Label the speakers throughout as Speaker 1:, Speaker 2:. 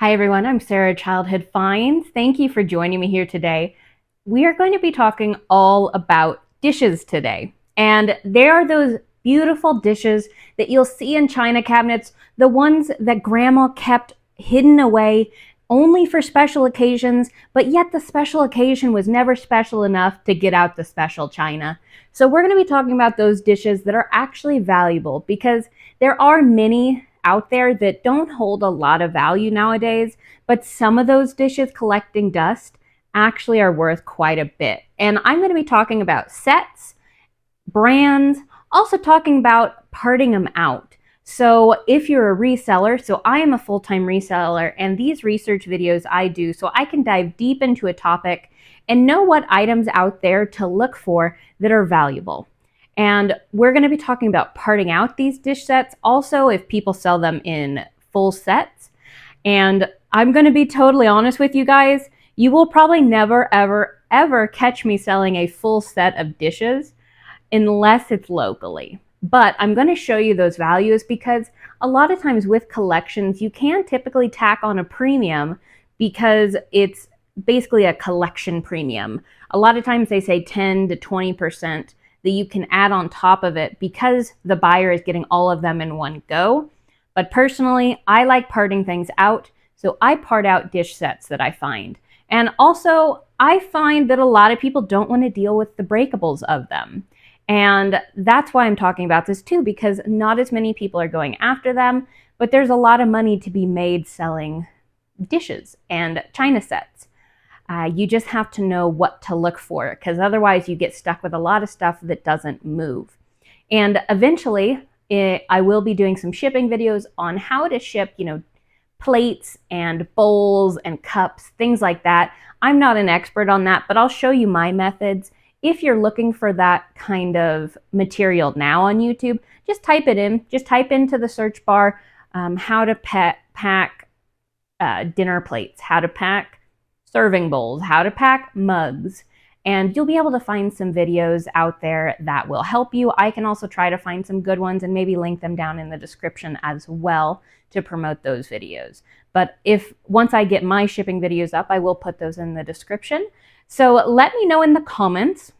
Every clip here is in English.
Speaker 1: Hi everyone, I'm Sarah, Childhood Finds. Thank you for joining me here today. We are going to be talking all about dishes today. And there are those beautiful dishes that you'll see in china cabinets, the ones that grandma kept hidden away only for special occasions, but yet the special occasion was never special enough to get out the special china. So we're going to be talking about those dishes that are actually valuable because there are many out there that don't hold a lot of value nowadays, but some of those dishes collecting dust actually are worth quite a bit. And I'm going to be talking about sets, brands, also talking about parting them out. So if you're a reseller, so I am a full-time reseller, and these research videos I do so I can dive deep into a topic and know what items out there to look for that are valuable. And we're going to be talking about parting out these dish sets, also if people sell them in full sets. And I'm going to be totally honest with you guys, you will probably never, ever, ever catch me selling a full set of dishes unless it's locally. But I'm going to show you those values because a lot of times with collections, you can typically tack on a premium because it's basically a collection premium. A lot of times they say 10 to 20% that you can add on top of it because the buyer is getting all of them in one go. But personally, I like parting things out, so I part out dish sets that I find. And also, I find that a lot of people don't want to deal with the breakables of them. And that's why I'm talking about this too, because not as many people are going after them, but there's a lot of money to be made selling dishes and china sets. You just have to know what to look for, because otherwise you get stuck with a lot of stuff that doesn't move. And eventually, I will be doing some shipping videos on how to ship, plates and bowls and cups, things like that. I'm not an expert on that, but I'll show you my methods. If you're looking for that kind of material now on YouTube, just type it in. Just type into the search bar how to pack dinner plates, how to pack serving bowls, how to pack mugs, and you'll be able to find some videos out there that will help you. I can also try to find some good ones and maybe link them down in the description as well to promote those videos. But once I get my shipping videos up, I will put those in the description. So let me know in the comments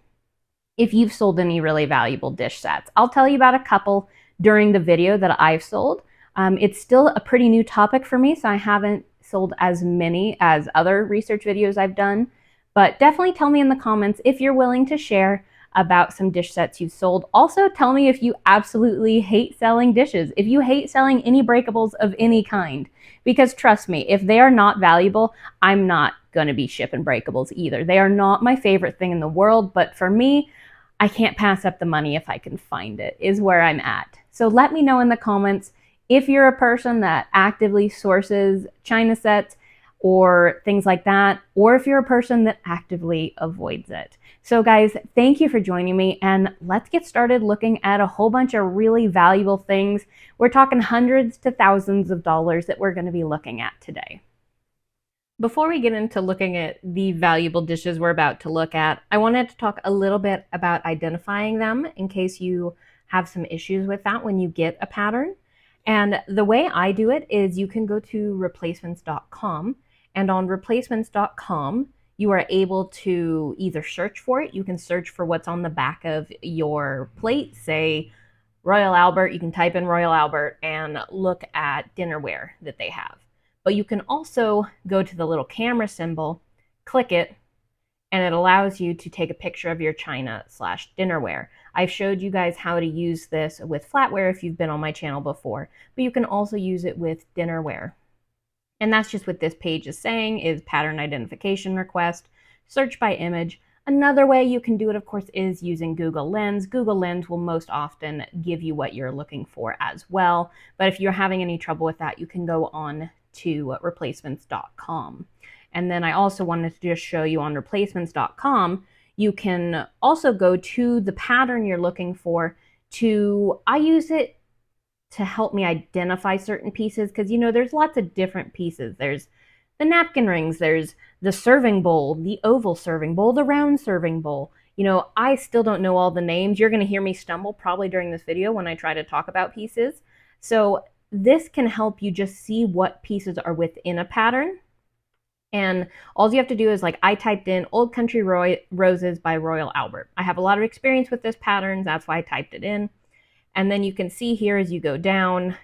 Speaker 1: if you've sold any really valuable dish sets. I'll tell you about a couple during the video that I've sold. It's still a pretty new topic for me, so I haven't sold as many as other research videos I've done. But definitely tell me in the comments if you're willing to share about some dish sets you've sold. Also, tell me if you absolutely hate selling dishes, if you hate selling any breakables of any kind. Because trust me, if they are not valuable, I'm not going to be shipping breakables either. They are not my favorite thing in the world, but for me, I can't pass up the money if I can find it, is where I'm at. So let me know in the comments if you're a person that actively sources china sets or things like that, or if you're a person that actively avoids it. So guys, thank you for joining me, and let's get started looking at a whole bunch of really valuable things. We're talking hundreds to thousands of dollars that we're going to be looking at today. Before we get into looking at the valuable dishes we're about to look at, I wanted to talk a little bit about identifying them in case you have some issues with that when you get a pattern. And the way I do it is you can go to replacements.com, and on replacements.com, you are able to either search for it. You can search for what's on the back of your plate, say Royal Albert. You can type in Royal Albert and look at dinnerware that they have. But you can also go to the little camera symbol, click it, and it allows you to take a picture of your china/dinnerware. I've showed you guys how to use this with flatware if you've been on my channel before, but you can also use it with dinnerware. And that's just what this page is saying, is pattern identification request, search by image. Another way you can do it, of course, is using Google Lens. Google Lens will most often give you what you're looking for as well. But if you're having any trouble with that, you can go on to replacements.com. And then I also wanted to just show you on replacements.com, you can also go to the pattern you're looking for I use it to help me identify certain pieces, because there's lots of different pieces. There's the napkin rings, there's the serving bowl, the oval serving bowl, the round serving bowl. I still don't know all the names. You're going to hear me stumble probably during this video when I try to talk about pieces. So this can help you just see what pieces are within a pattern. And all you have to do is, like, I typed in Old Country Roses by Royal Albert. I have a lot of experience with this pattern, that's why I typed it in. And then you can see here as you go down,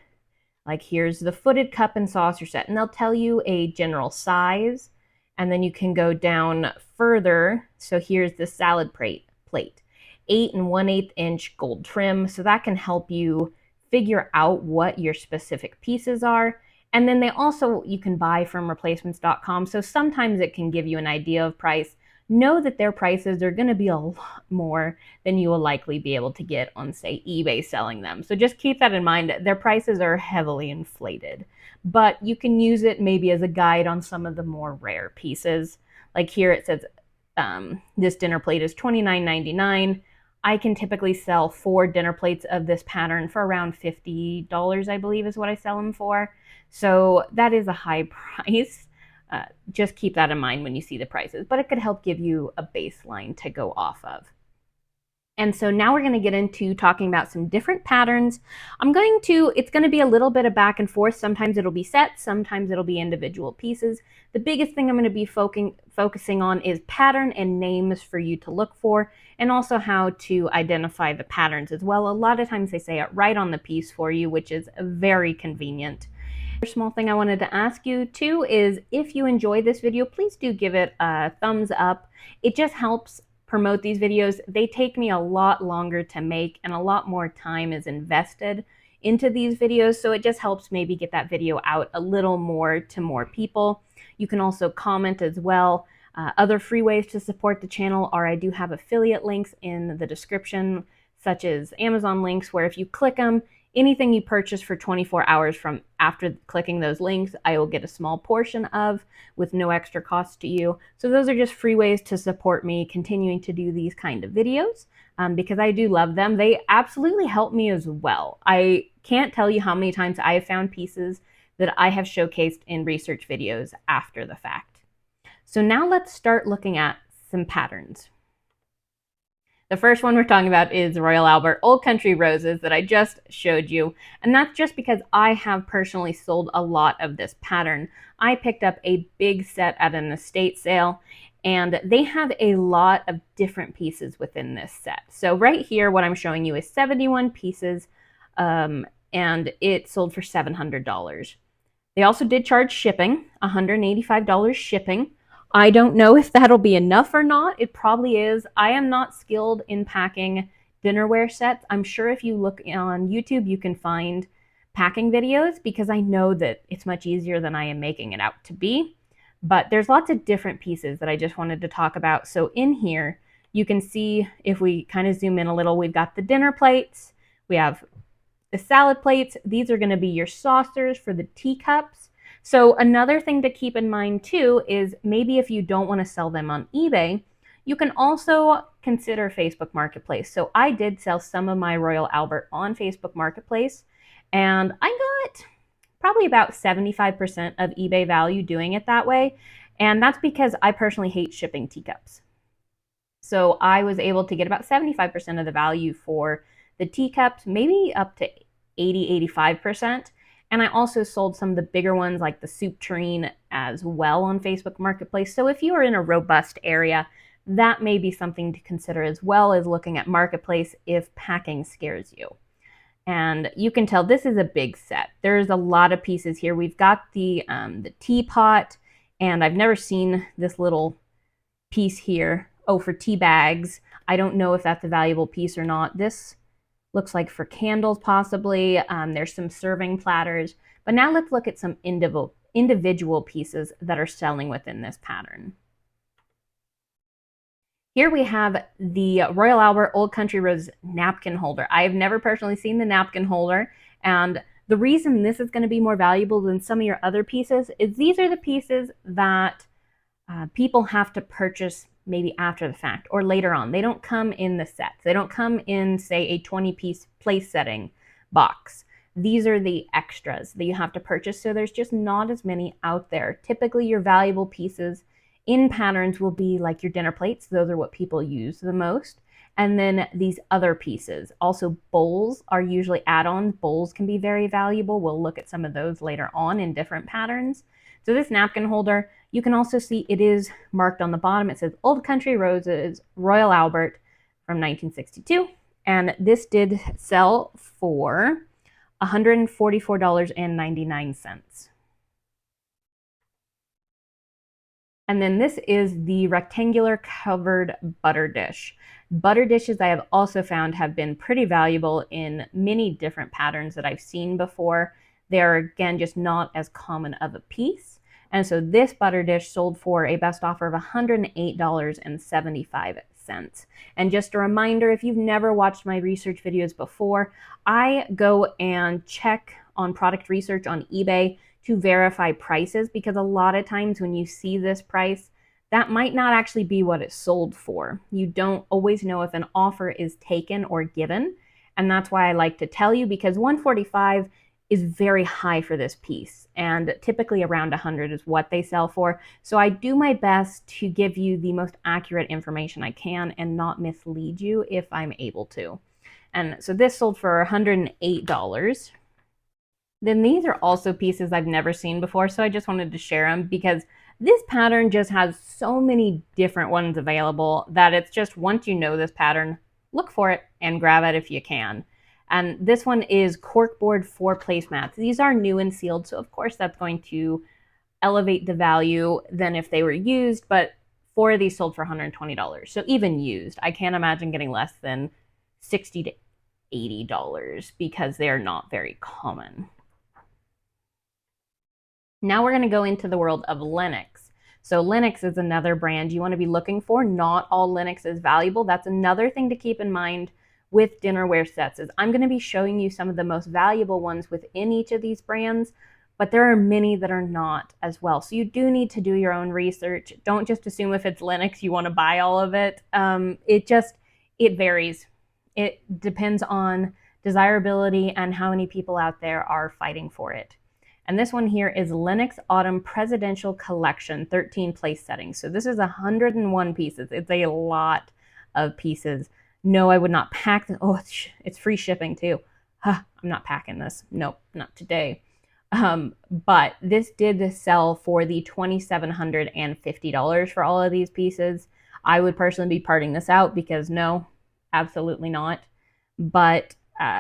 Speaker 1: like here's the footed cup and saucer set, and they'll tell you a general size. And then you can go down further. So here's the salad plate, 8 1/8 inch gold trim. So that can help you figure out what your specific pieces are. And then they also, you can buy from replacements.com. So sometimes it can give you an idea of price. Know that their prices are going to be a lot more than you will likely be able to get on, say, eBay selling them. So just keep that in mind. Their prices are heavily inflated, but you can use it maybe as a guide on some of the more rare pieces. Like here it says this dinner plate is $29.99. I can typically sell 4 dinner plates of this pattern for around $50, I believe is what I sell them for. So that is a high price. Just keep that in mind when you see the prices, but it could help give you a baseline to go off of. And so now we're going to get into talking about some different patterns. It's going to be a little bit of back and forth. Sometimes it'll be sets, sometimes it'll be individual pieces. The biggest thing I'm going to be focusing on is pattern and names for you to look for, and also how to identify the patterns as well. A lot of times they say it right on the piece for you, which is very convenient. Small thing I wanted to ask you too is, if you enjoy this video, please do give it a thumbs up. It just helps promote these videos. They take me a lot longer to make, and a lot more time is invested into these videos, so it just helps maybe get that video out a little more to more people. You can also comment as well. Other free ways to support the channel are, I do have affiliate links in the description, such as Amazon links, where if you click them, anything you purchase for 24 hours from after clicking those links, I will get a small portion of, with no extra cost to you. So those are just free ways to support me continuing to do these kind of videos, because I do love them. They absolutely help me as well. I can't tell you how many times I have found pieces that I have showcased in research videos after the fact. So now let's start looking at some patterns. The first one we're talking about is Royal Albert Old Country Roses that I just showed you. And that's just because I have personally sold a lot of this pattern. I picked up a big set at an estate sale, and they have a lot of different pieces within this set. So right here, what I'm showing you is 71 pieces, and it sold for $700. They also did charge shipping, $185 shipping. I don't know if that'll be enough or not. It probably is. I am not skilled in packing dinnerware sets. I'm sure if you look on YouTube, you can find packing videos, because I know that it's much easier than I am making it out to be. But there's lots of different pieces that I just wanted to talk about. So in here, you can see, if we kind of zoom in a little, we've got the dinner plates. We have the salad plates. These are going to be your saucers for the teacups. So another thing to keep in mind too is, maybe if you don't want to sell them on eBay, you can also consider Facebook Marketplace. So I did sell some of my Royal Albert on Facebook Marketplace, and I got probably about 75% of eBay value doing it that way. And that's because I personally hate shipping teacups. So I was able to get about 75% of the value for the teacups, maybe up to 80–85%. And I also sold some of the bigger ones, like the soup tureen, as well on Facebook Marketplace. So if you are in a robust area, that may be something to consider, as well as looking at Marketplace if packing scares you. And you can tell this is a big set. There's a lot of pieces here. We've got the teapot, and I've never seen this little piece here. Oh, for tea bags. I don't know if that's a valuable piece or not. This looks like for candles, possibly. There's some serving platters. But now let's look at some individual pieces that are selling within this pattern. Here we have the Royal Albert Old Country Rose napkin holder. I have never personally seen the napkin holder, and the reason this is going to be more valuable than some of your other pieces is these are the pieces that people have to purchase maybe after the fact or later on. They don't come in the sets. They don't come in, say, a 20-piece place setting box. These are the extras that you have to purchase, so there's just not as many out there. Typically, your valuable pieces in patterns will be like your dinner plates. Those are what people use the most. And then these other pieces. Also, bowls are usually add-ons. Bowls can be very valuable. We'll look at some of those later on in different patterns. So this napkin holder, you can also see it is marked on the bottom. It says Old Country Roses, Royal Albert from 1962. And this did sell for $144.99. And then this is the rectangular covered butter dish. Butter dishes I have also found have been pretty valuable in many different patterns that I've seen before. They're, again, just not as common of a piece. And so this butter dish sold for a best offer of $108.75. And just a reminder, if you've never watched my research videos before, I go and check on product research on eBay to verify prices, because a lot of times when you see this price, that might not actually be what it's sold for. You don't always know if an offer is taken or given, and that's why I like to tell you, because $145 is very high for this piece, and typically around $100 is what they sell for. So I do my best to give you the most accurate information I can and not mislead you if I'm able to. And so this sold for $108. Then these are also pieces I've never seen before, so I just wanted to share them because this pattern just has so many different ones available that it's just, once you know this pattern, look for it and grab it if you can. And this one is corkboard 4 placemats. These are new and sealed, so of course that's going to elevate the value than if they were used, but 4 of these sold for $120. So even used, I can't imagine getting less than $60 to $80 because they are not very common. Now we're going to go into the world of Lenox. So Lenox is another brand you want to be looking for. Not all Lenox is valuable. That's another thing to keep in mind with dinnerware sets, is I'm going to be showing you some of the most valuable ones within each of these brands, but there are many that are not as well. So you do need to do your own research. Don't just assume if it's Lenox you want to buy all of it. It varies. It depends on desirability and how many people out there are fighting for it. And this one here is Lenox Autumn Presidential Collection, 13 place settings. So this is 101 pieces. It's a lot of pieces. No, I would not pack this. Oh, it's free shipping too. I'm not packing this. Nope, not today. But this did sell for the $2,750 for all of these pieces. I would personally be parting this out because no, absolutely not. But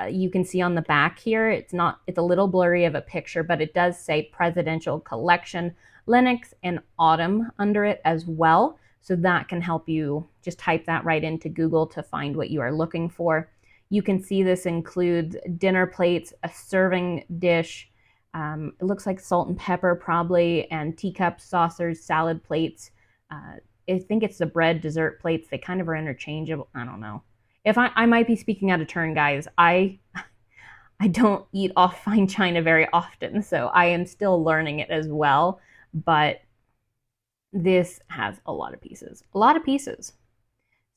Speaker 1: you can see on the back here, it's a little blurry of a picture, but it does say Presidential Collection, Lenox and Autumn under it as well. So that can help you just type that right into Google to find what you are looking for. You can see this includes dinner plates, a serving dish, it looks like salt and pepper probably, and teacups, saucers, salad plates. I think it's the bread dessert plates. They kind of are interchangeable. I don't know. If I might be speaking out of turn, guys. I don't eat off fine china very often, so I am still learning it as well. But this has a lot of pieces. A lot of pieces.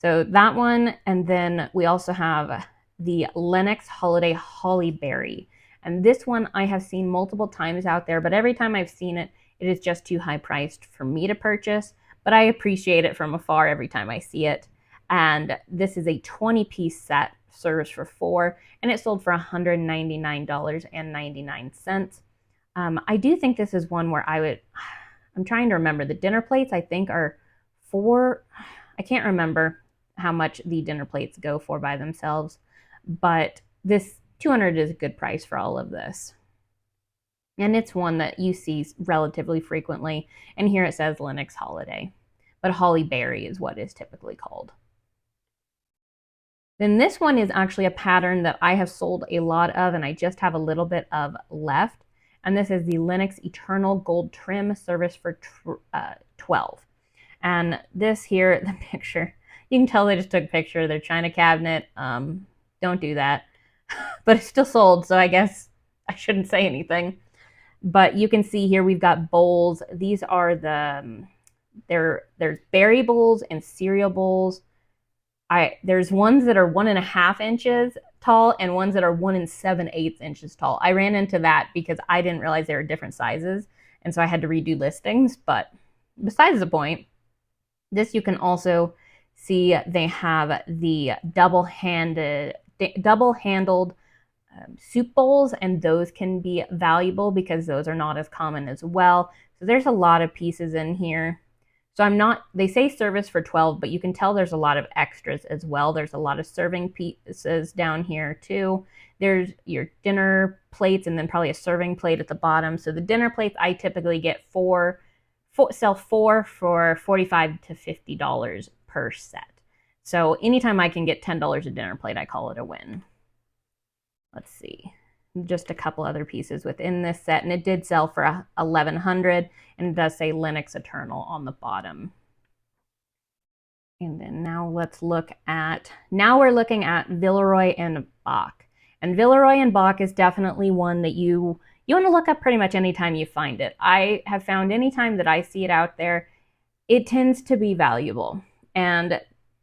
Speaker 1: So that one, and then we also have the Lenox Holiday Holly Berry. And this one I have seen multiple times out there, but every time I've seen it, it is just too high priced for me to purchase. But I appreciate it from afar every time I see it. And this is a 20-piece set, serves for 4, and it sold for $199.99. I do think this is one where I'm trying to remember. The dinner plates, I think, are 4. I can't remember how much the dinner plates go for by themselves, but this $200 is a good price for all of this. And it's one that you see relatively frequently. And here it says Lenox Holiday, but Holly Berry is what is typically called. Then this one is actually a pattern that I have sold a lot of, and I just have a little bit of left. And this is the Lenox Eternal Gold Trim, service for $12. And this here, the picture, you can tell they just took a picture of their china cabinet. Don't do that. But it's still sold, so I guess I shouldn't say anything. But you can see here we've got bowls. These are there's berry bowls and cereal bowls. There's ones that are 1.5 inches tall and ones that are 1 7/8 inches tall. I ran into that because I didn't realize they were different sizes, and so I had to redo listings. But besides the point, this you can also See, they have the double-handled soup bowls, and those can be valuable because those are not as common as well. So there's a lot of pieces in here. So they say service for 12, but you can tell there's a lot of extras as well. There's a lot of serving pieces down here too. There's your dinner plates and then probably a serving plate at the bottom. So the dinner plates I typically get sell four for $45 to $50 per set. So anytime I can get $10 a dinner plate, I call it a win. Let's see, just a couple other pieces within this set, and it did sell for $1,100, and it does say Linux Eternal on the bottom. And then now we're looking at Villoy and Boach. And Villoy and Boach is definitely one that you want to look up pretty much anytime you find it. I have found anytime that I see it out there, it tends to be valuable. And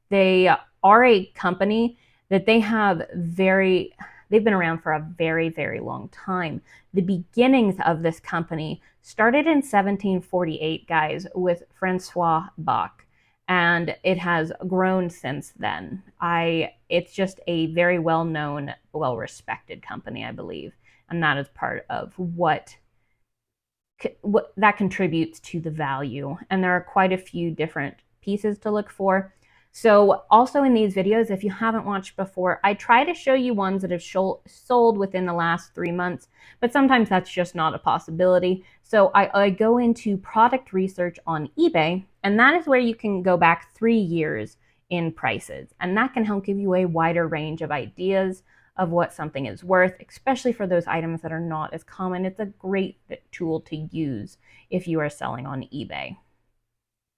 Speaker 1: they are a company that they've been around for a very, very long time. The beginnings of this company started in 1748, guys, with Francois Boach, and it has grown since then. It's just a very well-known, well-respected company, I believe, and that is part of what that contributes to the value. And there are quite a few different pieces to look for. So also in these videos, if you haven't watched before, I try to show you ones that have sold within the last 3 months, but sometimes that's just not a possibility. So I go into product research on eBay, and that is where you can go back 3 years in prices. And that can help give you a wider range of ideas of what something is worth, especially for those items that are not as common. It's a great tool to use if you are selling on eBay.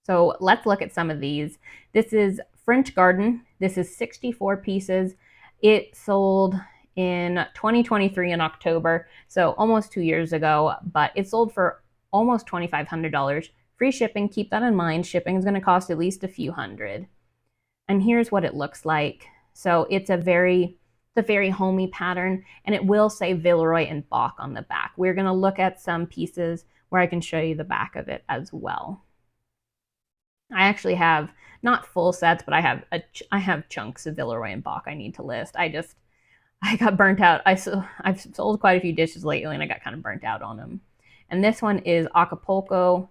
Speaker 1: So let's look at some of these. This is French Garden. This is 64 pieces. It sold in 2023 in October, so almost 2 years ago, but it sold for almost $2,500. Free shipping, keep that in mind. Shipping is going to cost at least a few hundred. And here's what it looks like. So it's a very homey pattern, and it will say Villoy and Boach on the back. We're going to look at some pieces where I can show you the back of it as well. I actually have not full sets, but I have chunks of Villoy and Boach I need to list. I got burnt out. I've sold quite a few dishes lately, and I got kind of burnt out on them. And this one is Acapulco,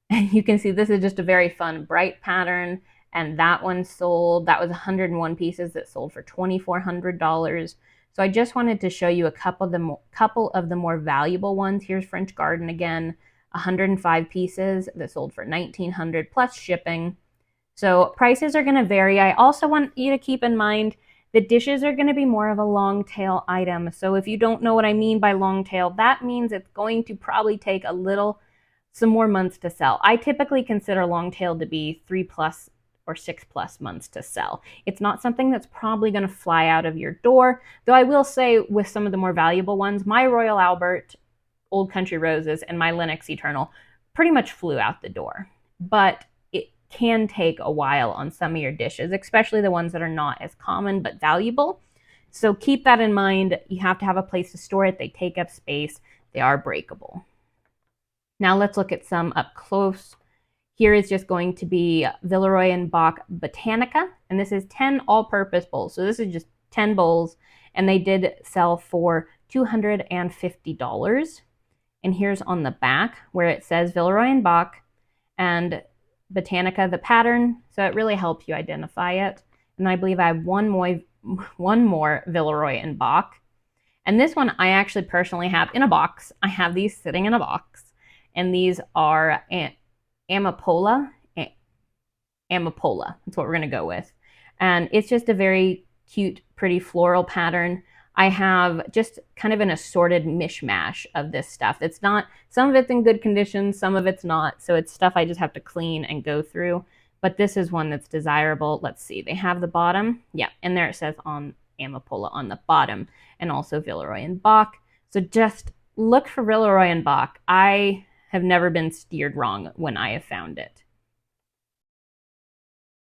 Speaker 1: and you can see this is just a very fun, bright pattern. And that one sold. That was 101 pieces that sold for $2,400. So I just wanted to show you a couple of the more valuable ones. Here's French Garden again. 105 pieces that sold for $1,900 plus shipping. So prices are going to vary. I also want you to keep in mind the dishes are going to be more of a long tail item. So if you don't know what I mean by long tail, that means it's going to probably take some more months to sell. I typically consider long tail to be 3+ or 6+ months to sell. It's not something that's probably going to fly out of your door, though I will say with some of the more valuable ones, my Royal Albert, Old Country Roses, and my Linux Eternal pretty much flew out the door. But it can take a while on some of your dishes, especially the ones that are not as common but valuable. So keep that in mind. You have to have a place to store it. They take up space. They are breakable. Now let's look at some up close. Here is just going to be Villoy and Boach Botanica, and this is 10 all-purpose bowls. So this is just 10 bowls, and they did sell for $250. And here's on the back where it says Villoy and Boach and Botanica, the pattern. So it really helps you identify it. And I believe I have one more Villoy and Boach. And this one I actually personally have in a box. I have these sitting in a box. And these are Amapola. That's what we're going to go with. And it's just a very cute, pretty floral pattern. I have just kind of an assorted mishmash of this stuff. It's not, some of it's in good condition, some of it's not. So it's stuff I just have to clean and go through. But this is one that's desirable. Let's see, they have the bottom. Yeah, and there it says on Amapola on the bottom, and also Villoy and Boach. So just look for Villoy and Boach. I have never been steered wrong when I have found it.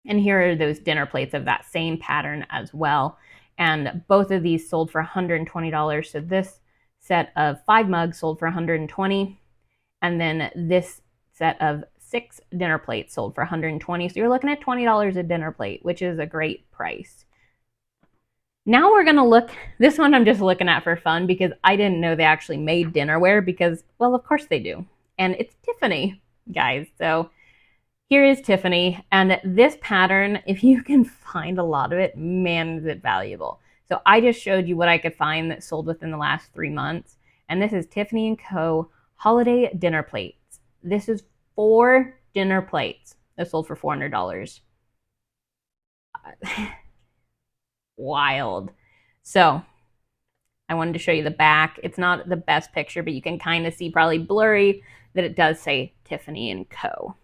Speaker 1: And here are those dinner plates of that same pattern as well. And both of these sold for $120. So this set of 5 mugs sold for $120. And then this set of 6 dinner plates sold for $120. So you're looking at $20 a dinner plate, which is a great price. Now we're going to look, this one I'm just looking at for fun because I didn't know they actually made dinnerware because, well, of course they do. And it's Tiffany, guys. So here is Tiffany. And this pattern, if you can find a lot of it, man, is it valuable. So I just showed you what I could find that sold within the last 3 months. And this is Tiffany & Co. Holiday Dinner Plates. This is 4 dinner plates that sold for $400. Wild. So I wanted to show you the back. It's not the best picture, but you can kind of see, probably blurry, that it does say Tiffany & Co.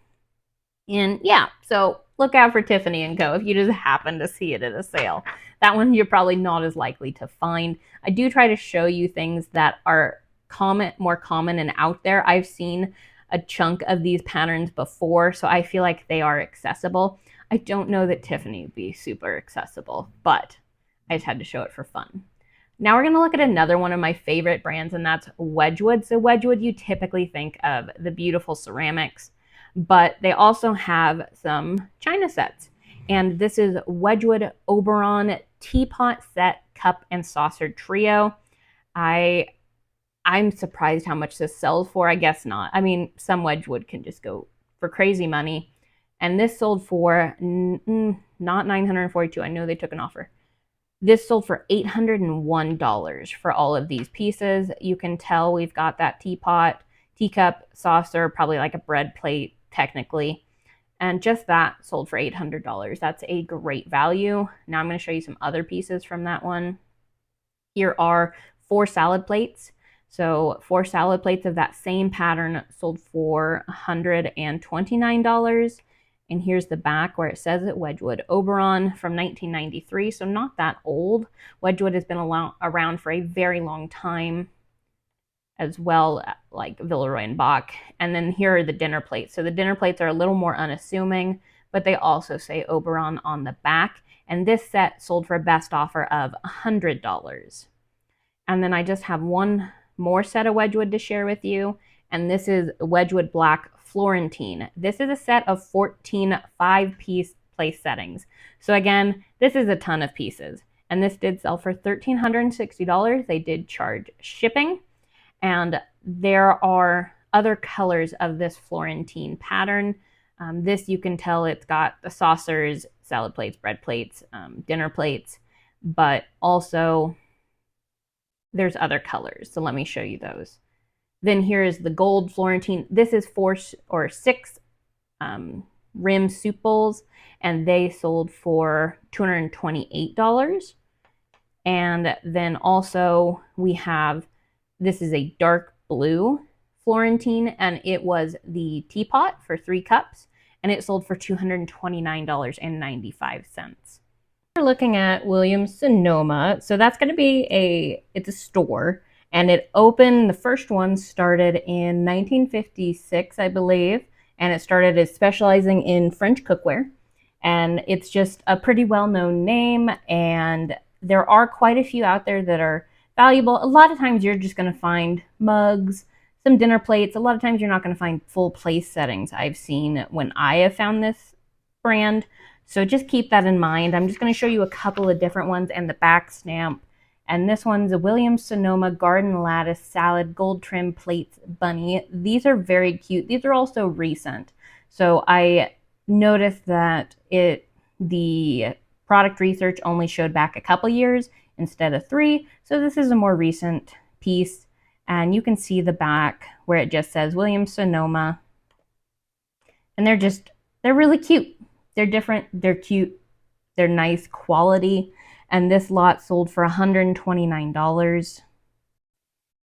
Speaker 1: And yeah, so look out for Tiffany & Co. if you just happen to see it at a sale. That one you're probably not as likely to find. I do try to show you things that are more common and out there. I've seen a chunk of these patterns before, so I feel like they are accessible. I don't know that Tiffany would be super accessible, but I just had to show it for fun. Now we're going to look at another one of my favorite brands, and that's Wedgewood. So Wedgewood, you typically think of the beautiful ceramics, but they also have some china sets. And this is Wedgewood Oberon Teapot Set Cup and Saucer Trio. I'm surprised how much this sells for. I guess not. I mean, some Wedgewood can just go for crazy money. And this sold for not $942. I know they took an offer. This sold for $801 for all of these pieces. You can tell we've got that teapot, teacup, saucer, probably like a bread plate technically. And just that sold for $800. That's a great value. Now I'm going to show you some other pieces from that one. Here are 4 salad plates. So 4 salad plates of that same pattern sold for $129. And here's the back where it says it, Wedgewood Oberon from 1993, so not that old. Wedgewood has been around for a very long time, as well like Villoy Boach. And then here are the dinner plates. So the dinner plates are a little more unassuming, but they also say Oberon on the back. And this set sold for a best offer of $100. And then I just have one more set of Wedgewood to share with you, and this is Wedgewood Black Florentine. This is a set of 14 5-piece place settings. So again, this is a ton of pieces, and this did sell for $1,360. They did charge shipping, and there are other colors of this Florentine pattern. This, you can tell it's got the saucers, salad plates, bread plates, dinner plates, but also there's other colors. So let me show you those. Then here is the gold Florentine. This is 4 or 6 rim soup bowls, and they sold for $228. And then also we have, this is a dark blue Florentine, and it was the teapot for 3 cups, and it sold for $229.95. We're looking at Williams-Sonoma. So that's going to be it's a store, and it opened, the first one started in 1956, I believe, and it started as specializing in French cookware. And it's just a pretty well-known name, and there are quite a few out there that are valuable. A lot of times you're just going to find mugs, some dinner plates. A lot of times you're not going to find full place settings I've seen when I have found this brand. So just keep that in mind. I'm just going to show you a couple of different ones and the back stamp. And this one's a Williams-Sonoma Garden Lattice Salad Gold Trim Plates Bunny. These are very cute. These are also recent. So I noticed that the product research only showed back a couple years instead of 3. So this is a more recent piece. And you can see the back where it just says Williams-Sonoma. And they're really cute. They're different, they're cute, they're nice quality, and this lot sold for $129.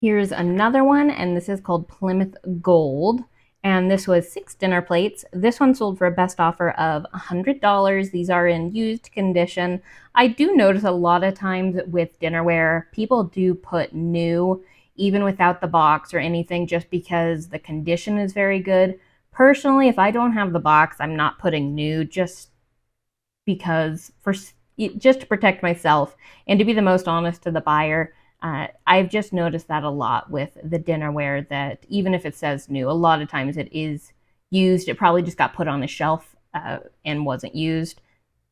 Speaker 1: Here's another one, and this is called Plymouth Gold, and this was 6 dinner plates. This one sold for a best offer of $100. These are in used condition. I do notice a lot of times with dinnerware, people do put new, even without the box or anything, just because the condition is very good. Personally, if I don't have the box, I'm not putting new, just because, just to protect myself and to be the most honest to the buyer. I've just noticed that a lot with the dinnerware, that even if it says new, a lot of times it is used. It probably just got put on the shelf and wasn't used.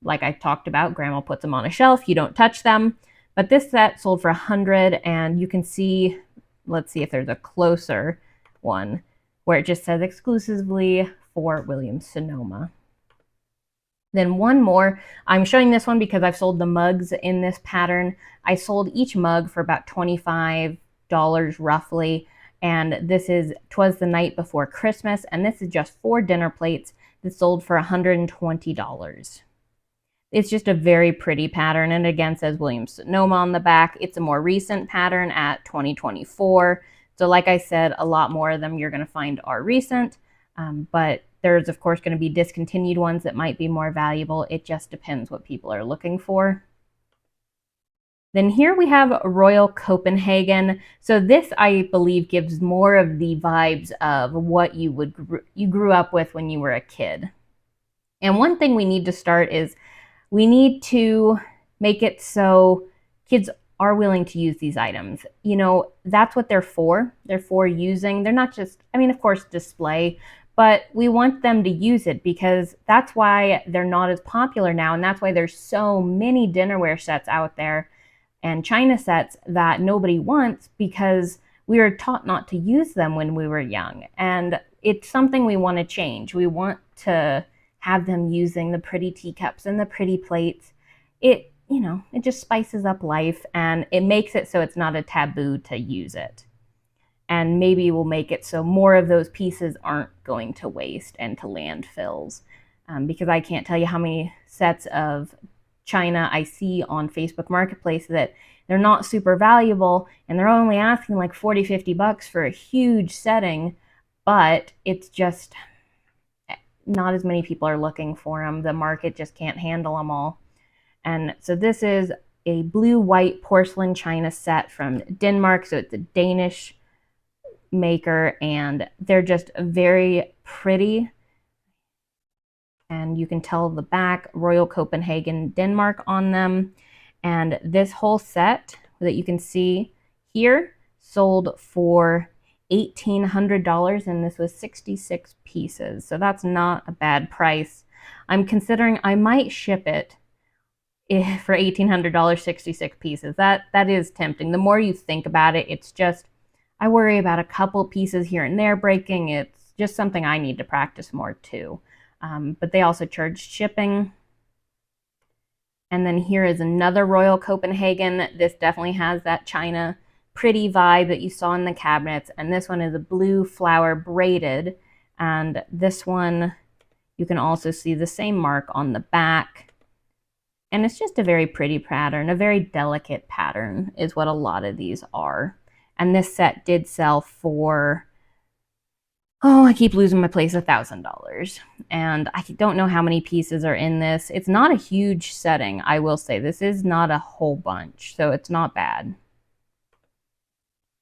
Speaker 1: Like I talked about, grandma puts them on a shelf, you don't touch them. But this set sold for $100, and you can see, let's see if there's a closer one where it just says exclusively for Williams-Sonoma. Then one more, I'm showing this one because I've sold the mugs in this pattern. I sold each mug for about $25 roughly, and this is 'Twas the Night Before Christmas, and this is just 4 dinner plates that sold for $120. It's just a very pretty pattern, and again says Williams-Sonoma on the back. It's a more recent pattern at 2024. So like I said, a lot more of them you're going to find are recent, but there's of course going to be discontinued ones that might be more valuable. It just depends what people are looking for. Then here we have Royal Copenhagen. So this, I believe, gives more of the vibes of what you grew up with when you were a kid. And one thing we need to start is we need to make it so kids are willing to use these items. You know, that's what they're for. They're for using. They're not just, I mean, of course, display, but we want them to use it because that's why they're not as popular now. And that's why there's so many dinnerware sets out there and china sets that nobody wants, because we were taught not to use them when we were young. And it's something we want to change. We want to have them using the pretty teacups and the pretty plates. It, you know, it just spices up life, and it makes it so it's not a taboo to use it. And maybe we'll make it so more of those pieces aren't going to waste and to landfills. Because I can't tell you how many sets of china I see on Facebook Marketplace that they're not super valuable, and they're only asking like 40, 50 bucks for a huge setting, but it's just not as many people are looking for them. The market just can't handle them all. And so this is a blue-white porcelain china set from Denmark. So it's a Danish maker, and they're just very pretty. And you can tell the back, Royal Copenhagen, Denmark on them. And this whole set that you can see here sold for $1,800, and this was 66 pieces. So that's not a bad price. I'm considering I might ship it for $1,800, 66 pieces. That is tempting. The more you think about it, it's just, I worry about a couple pieces here and there breaking. It's just something I need to practice more too. But they also charge shipping. And then here is another Royal Copenhagen. This definitely has that china pretty vibe that you saw in the cabinets. And this one is a blue flower braided. And this one, you can also see the same mark on the back. And it's just a very pretty pattern, a very delicate pattern is what a lot of these are. And this set did sell for, oh, I keep losing my place, $1,000. And I don't know how many pieces are in this. It's not a huge setting, I will say. This is not a whole bunch, so it's not bad.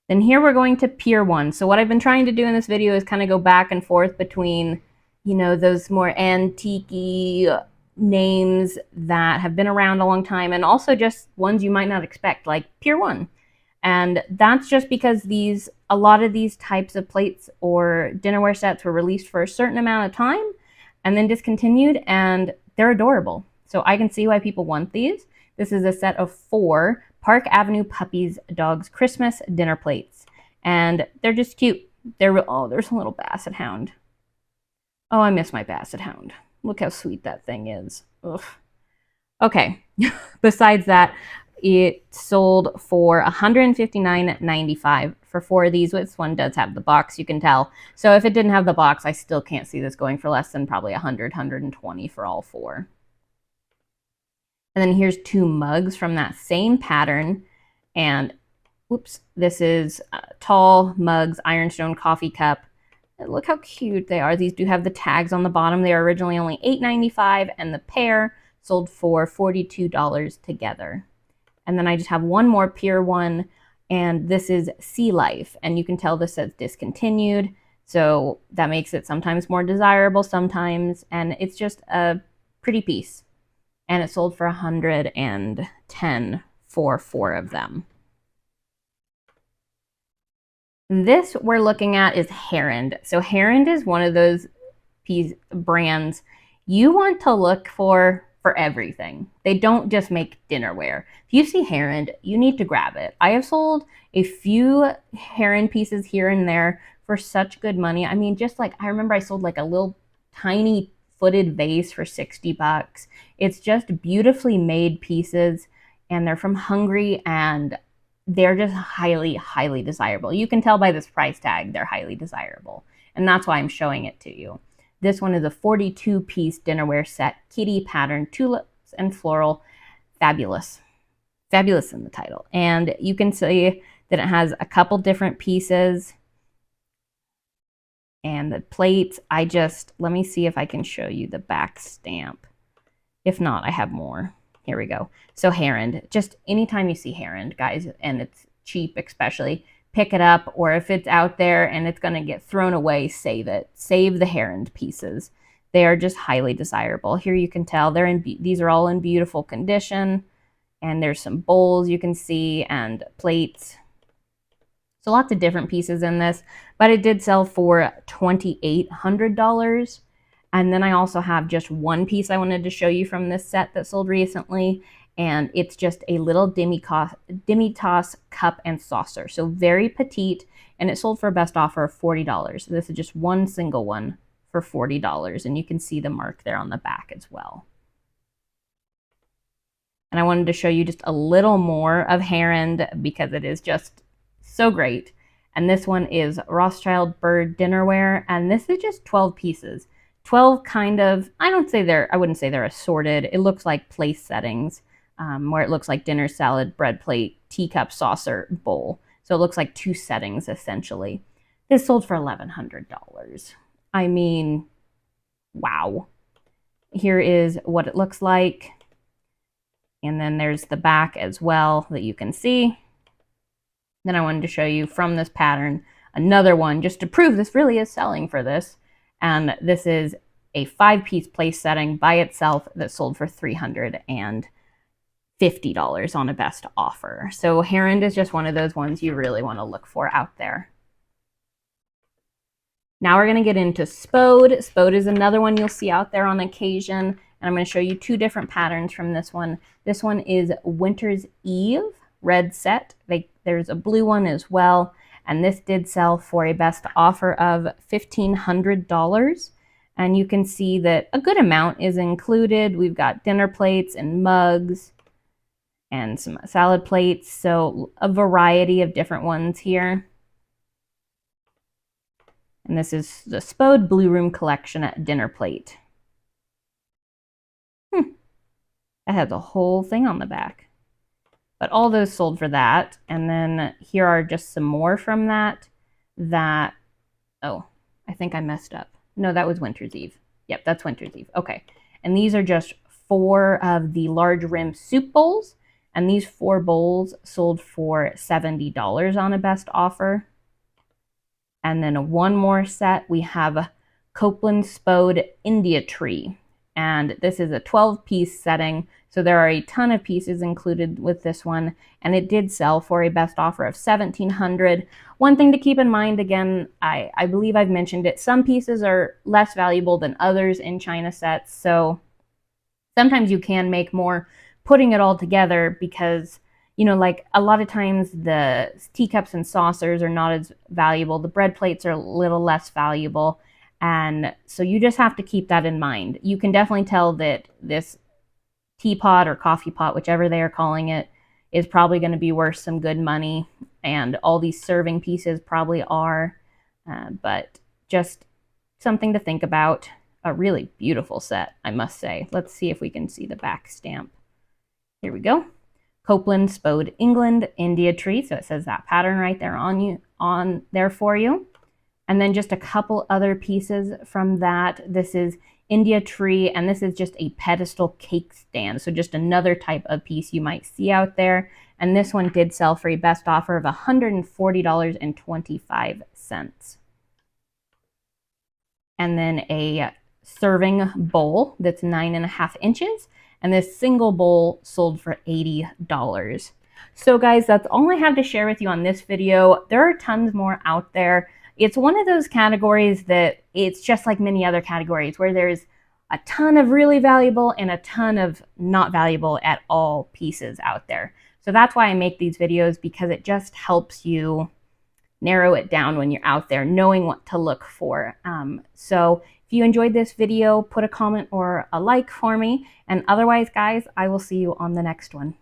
Speaker 1: Then here we're going to Pier I. So what I've been trying to do in this video is kind of go back and forth between, you know, those more antique-y names that have been around a long time, and also just ones you might not expect, like Pier I. And that's just because a lot of these types of plates or dinnerware sets were released for a certain amount of time and then discontinued, and they're adorable. So I can see why people want these. This is a set of 4 Park Avenue Puppies Dogs Christmas dinner plates. And they're just cute. Oh, there's a little basset hound. Oh, I miss my basset hound. Look how sweet that thing is. Ugh. Okay, besides that, it sold for $159.95 for 4 of these. This one does have the box, you can tell. So if it didn't have the box, I still can't see this going for less than probably $100, $120 for all 4. And then here's 2 mugs from that same pattern. And, oops, this is tall mugs, ironstone coffee cup. And look how cute they are. These do have the tags on the bottom. They were originally only $8.95, and the pair sold for $42 together. And then I just have one more Pier I, and this is Sea Life. And you can tell this says discontinued, so that makes it sometimes more desirable, sometimes, and it's just a pretty piece. And it sold for $110 for 4 of them. This we're looking at is Herand. So Herand is one of those brands, you want to look for everything. They don't just make dinnerware. If you see Herand, you need to grab it. I have sold a few Herand pieces here and there for such good money. I mean, just like, I remember I sold like a little tiny footed vase for 60 bucks. It's just beautifully made pieces, and they're from Hungary, and they're just highly, highly desirable. You can tell by this price tag, they're highly desirable. And that's why I'm showing it to you. This one is a 42-piece dinnerware set, kitty pattern, tulips and floral, fabulous. Fabulous in the title. And you can see that it has a couple different pieces. And the plates, let me see if I can show you the back stamp. If not, I have more. Here we go. So Herand, just anytime you see Herand, guys, and it's cheap especially, pick it up, or if it's out there and it's going to get thrown away, save it. Save the Herand pieces. They are just highly desirable. Here you can tell these are all in beautiful condition, and there's some bowls you can see and plates. So lots of different pieces in this, but it did sell for $2,800. And then I also have just one piece I wanted to show you from this set that sold recently, and it's just a little demi-tasse cup and saucer. So very petite, and it sold for a best offer of $40. So this is just one single one for $40, and you can see the mark there on the back as well. And I wanted to show you just a little more of Herand because it is just so great. And this one is Rothschild bird dinnerware, and this is just 12 pieces. 12 kind of, I wouldn't say they're assorted. It looks like place settings, where it looks like dinner, salad, bread plate, teacup, saucer, bowl. So it looks like two settings essentially. This sold for $1,100. I mean, wow. Here is what it looks like. And then there's the back as well that you can see. Then I wanted to show you from this pattern another one just to prove this really is selling for this. And this is a 5-piece place setting by itself that sold for $350 on a best offer. So Herand is just one of those ones you really want to look for out there. Now we're going to get into Spode. Spode is another one you'll see out there on occasion. And I'm going to show you two different patterns from this one. This one is Winter's Eve red set. There's a blue one as well. And this did sell for a best offer of $1,500. And you can see that a good amount is included. We've got dinner plates and mugs and some salad plates. So a variety of different ones here. And this is the Spode Blue Room Collection dinner plate. That has a whole thing on the back. But all those sold for that. And then here are just some more from that. Oh, I think I messed up. No, that was Winter's Eve. Yep, that's Winter's Eve. Okay. And these are just 4 of the large rim soup bowls. And these 4 bowls sold for $70 on a best offer. And then one more set, we have Copeland Spode India Tree. And this is a 12-piece setting. So there are a ton of pieces included with this one, and it did sell for a best offer of $1,700. One thing to keep in mind, again, I believe I've mentioned it, some pieces are less valuable than others in China sets, so sometimes you can make more putting it all together because, you know, like a lot of times the teacups and saucers are not as valuable, the bread plates are a little less valuable, and so you just have to keep that in mind. You can definitely tell that this teapot or coffee pot, whichever they are calling it, is probably going to be worth some good money, and all these serving pieces probably are, but just something to think about. A really beautiful set, I must say. Let's see if we can see the back stamp. Here we go. Copeland Spode England India Tree, so it says that pattern right there on there for you. And then just a couple other pieces from that. This is India Tree, and this is just a pedestal cake stand. So just another type of piece you might see out there. And this one did sell for a best offer of $140.25. And then a serving bowl that's 9.5 inches. And this single bowl sold for $80. So guys, that's all I have to share with you on this video. There are tons more out there. It's one of those categories that it's just like many other categories where there's a ton of really valuable and a ton of not valuable at all pieces out there. So that's why I make these videos, because it just helps you narrow it down when you're out there, knowing what to look for. So if you enjoyed this video, put a comment or a like for me. And otherwise, guys, I will see you on the next one.